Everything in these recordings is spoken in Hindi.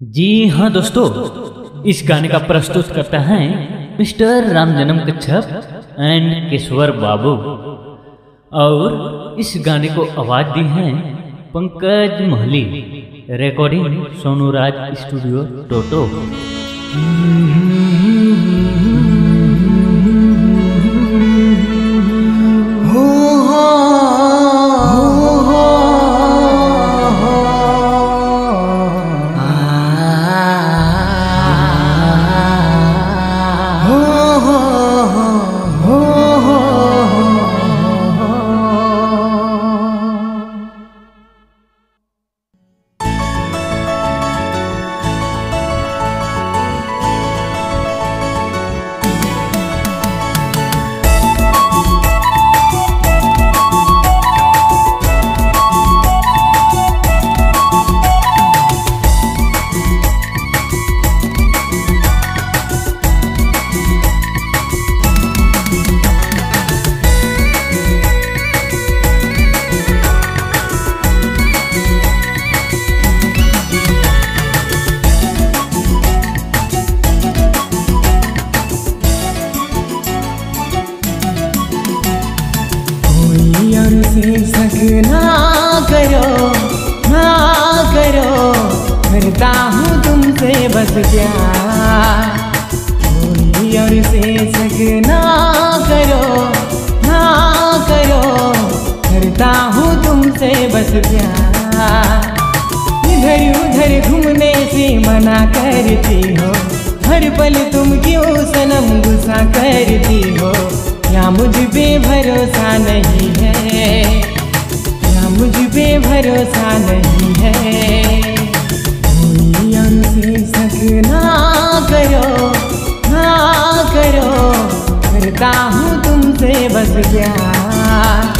जी हाँ दोस्तों, इस गाने का प्रस्तुत करता है मिस्टर रामजन्म कच्छप एंड किशोर बाबू। और इस गाने को आवाज दी है पंकज महली। रिकॉर्डिंग सोनूराज स्टूडियो टोटो। ना करो करता हूँ तुमसे बस प्यार। कोई और से शक ना करो करता हूँ तुमसे बस प्यार। इधर उधर घूमने से मना करती हो, हर पल तुम क्यों सनम गुस्सा करती हो। क्या मुझ पे भरोसा नहीं है, क्या मुझ पे भरोसा नहीं है। कोई और से शक ना करो करता हूँ तुमसे बस प्यार।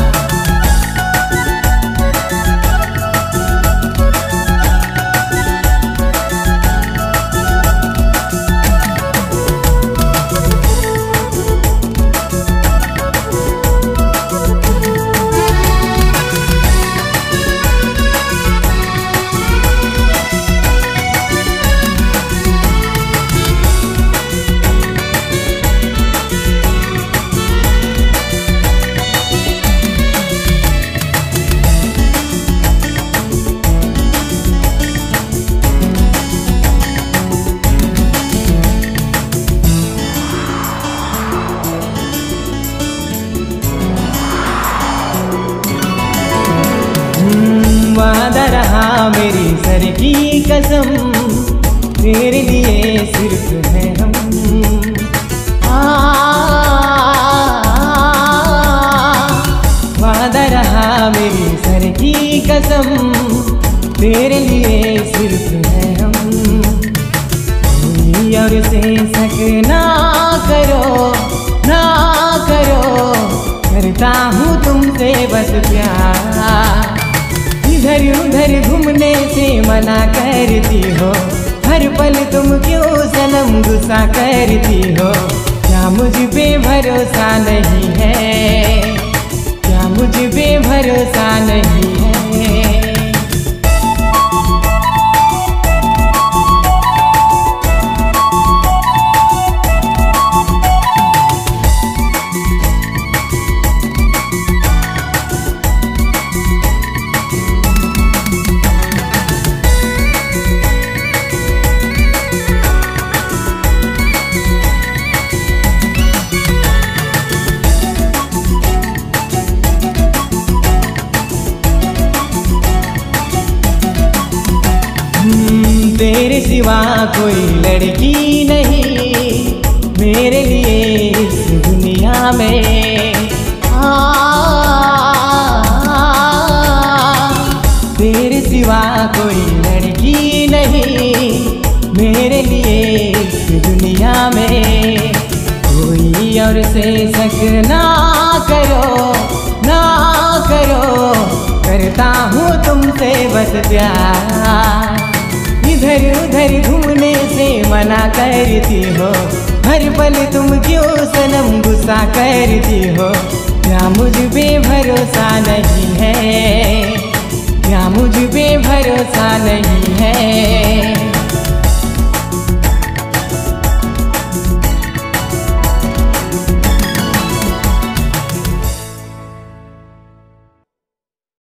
वादा रहा मेरी सर की कसम, तेरे लिए सिर्फ है हम। वादा रहा मेरी सर की कसम, तेरे लिए सिर्फ है हम। कोई और से शक ना करो करता हूँ तुमसे बस प्यार। इधर उधर घूमने से मना करती हो, हर पल तुम क्यों सनम गुस्सा करती हो। क्या मुझ पे भरोसा नहीं है, क्या मुझ पे भरोसा नहीं है। तेरे सिवा कोई लड़की नहीं मेरे लिए इस दुनिया में। तेरे सिवा कोई लड़की नहीं मेरे लिए इस दुनिया में। कोई और से शक ना करो करता हूँ तुमसे बस प्यार। इधर उधर घूमने से मना करती हो, हर पल तुम क्यों सनम गुस्सा करती हो। क्या मुझ पे भरोसा नहीं है, क्या मुझ पे भरोसा नहीं है।